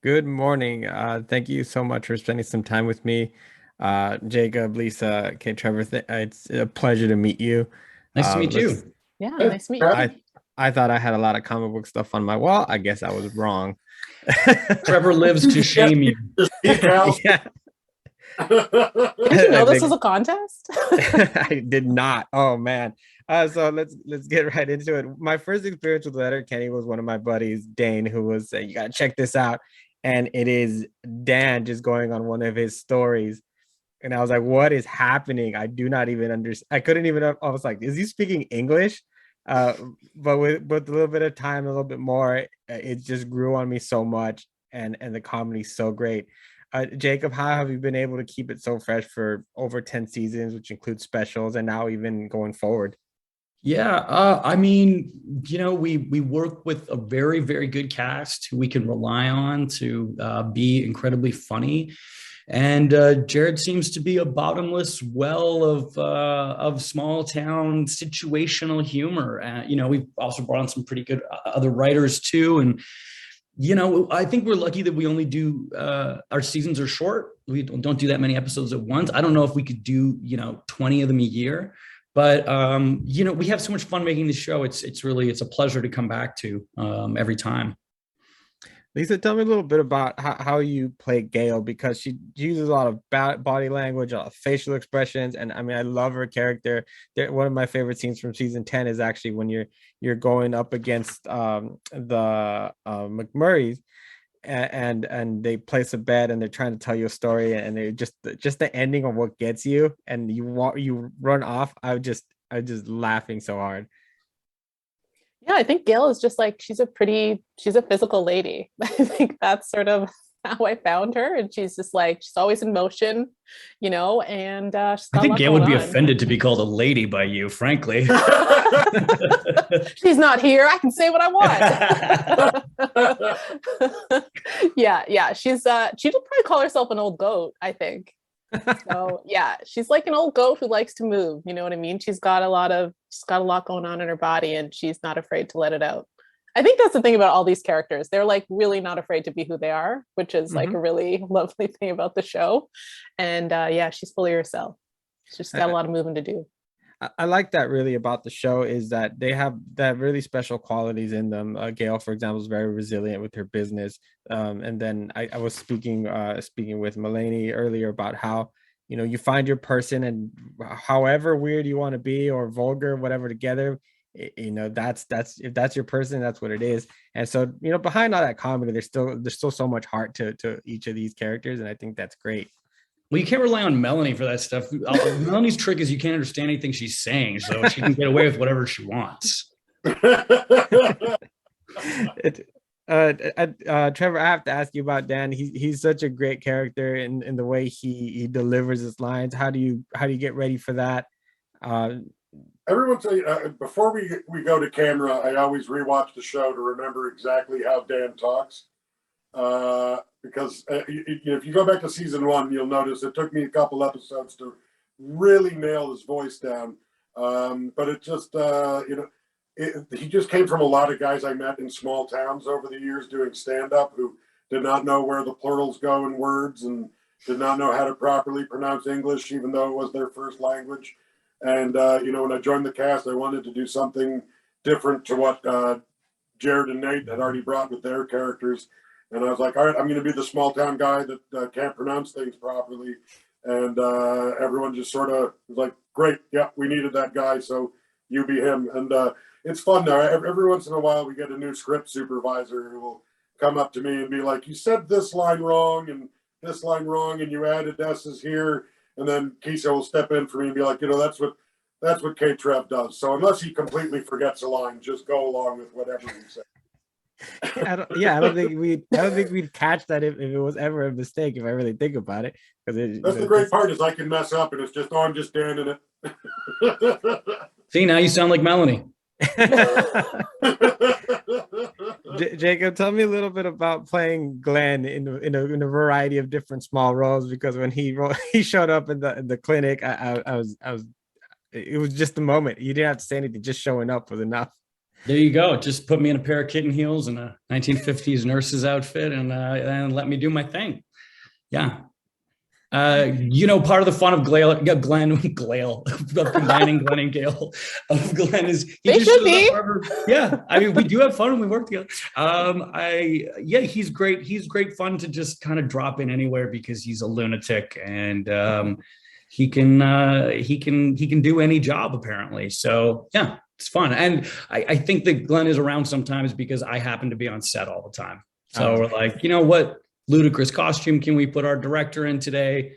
Good morning. Thank you so much for spending some time with me. Jacob, Lisa, okay, Trevor, it's a pleasure to meet you. Nice to meet Let's. you. Yeah, Hey, nice to meet you. Trev. I thought I had a lot of comic book stuff on my wall. I guess I was wrong. Trevor lives to Yes, shame you. just speak, pal. Yeah, Didn't you I know this was think a contest? I did not. Oh man. So let's get right into it. My first experience with Letterkenny was one of my buddies, Dane, who was saying, "You gotta check this out," and it is Dan just going on one of his stories. And I was like, what is happening? I do not even understand. I couldn't even, I was like, is he speaking English? Uh, but with a little bit of time, a little bit more, it just grew on me so much. And the comedy's so great. Jacob, how have you been able to keep it so fresh for over 10 seasons, which includes specials and now even going forward? Yeah, we work with a very, very good cast who we can rely on to be incredibly funny. And Jared seems to be a bottomless well of small town situational humor. We've also brought on some pretty good other writers too, and I think we're lucky that we only do our seasons are short. We don't do that many episodes at once. I don't know if we could do 20 of them a year, but we have so much fun making the show. It's a pleasure to come back to every time. Lisa, tell me a little bit about how you play Gail because she uses a lot of body language, a lot of facial expressions, and I mean, I love her character. One of my favorite scenes from season 10 is actually when you're going up against the McMurrays, and they place a bet and they're trying to tell you a story, and they just the ending of what gets you, and you run off. I just laughing so hard. Yeah, I think Gail is just like she's a physical lady. I think that's sort of how I found her. And she's just like she's always in motion, and she's I got a think lot Gail going would be on. offended to be called a lady by you, frankly. She's not here. I can say what I want. Yeah. She'd probably call herself an old goat, I think. So yeah, she's like an old goat who likes to move. You know what I mean? She's got a lot going on in her body, and she's not afraid to let it out. I think that's the thing about all these characters. They're like really not afraid to be who they are, which is like a Mhm. really lovely thing about the show. And yeah, she's fully herself. She's got a lot of moving to do. I like that really about the show is that they have that really special qualities in them. Gail, for example, is very resilient with her business. And then I was speaking with Mulaney earlier about how you find your person, and however weird you want to be or vulgar, whatever together, that's if that's your person, that's what it is. And so behind all that comedy, there's still so much heart to each of these characters, and I think that's great. Well, you can't rely on Melanie for that stuff. Melanie's trick is you can't understand anything she's saying, so she can get away with whatever she wants. it, Trevor, I have to ask you about Dan. He's such a great character in the way he delivers his lines. How do you get ready for that? Uh, Everyone say before we go to camera, I always rewatch the show to remember exactly how Dan talks. Because if you go back to season one, you'll notice it took me a couple episodes to really nail his voice down. But it just he just came from a lot of guys I met in small towns over the years doing stand up who did not know where the plurals go in words and did not know how to properly pronounce English, even though it was their first language. And when I joined the cast, I wanted to do something different to what Jared and Nate had already brought with their characters. And I was like, all right, I'm going to be the small town guy that can't pronounce things properly. And everyone just sort of was like, great, yeah, we needed that guy, so you be him. And it's fun now. Every once in a while, we get a new script supervisor who will come up to me and be like, you said this line wrong and this line wrong, and you added S's here. And then Keisha will step in for me and be like, that's what K Trev does. So unless he completely forgets a line, just go along with whatever he says. I don't think we'd catch that if it was ever a mistake. If I really think about it, because That's the great part is I can mess up and it's just, oh, I'm just standing it. See, now you sound like Melanie. Jacob, tell me a little bit about playing Glenn in a variety of different small roles. Because when he showed up in the clinic, I was it was just the moment. You didn't have to say anything; just showing up was enough. There you go. Just put me in a pair of kitten heels and a 1950s nurse's outfit and let me do my thing. Yeah. Part of the fun of Glenn, of combining Glenn and Gail, of Glenn is They should be. Yeah, I mean, we do have fun when we work together. He's great. He's great fun to just kind of drop in anywhere because he's a lunatic and he can do any job apparently. So yeah, it's fun. And I think that Glenn is around sometimes because I happen to be on set all the time. So we're like, you know what? Ludicrous costume can we put our director in today?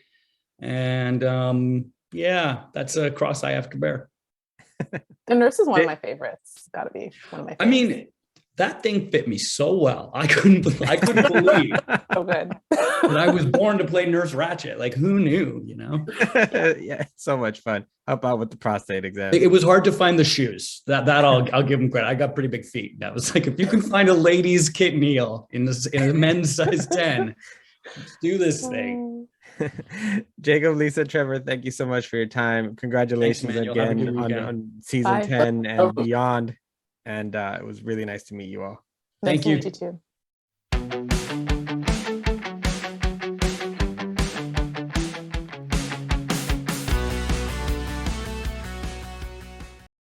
And that's a cross I have to bear. The Nurse is one of my favorites. Got to be one of my favorites. I mean, that thing fit me so well. I couldn't believe so good. that I was born to play Nurse Ratched. Like, who knew, Yeah, so much fun. How about with the prostate exam? It was hard to find the shoes. That I'll give him credit. I got pretty big feet. That was like, if you can find a lady's kitten heel in a men's size 10, let's do this thing. Jacob, Lisa, Trevor, thank you so much for your time. Congratulations again on season 10 and beyond. And it was really nice to meet you all. Thank Nice you. to meet you too.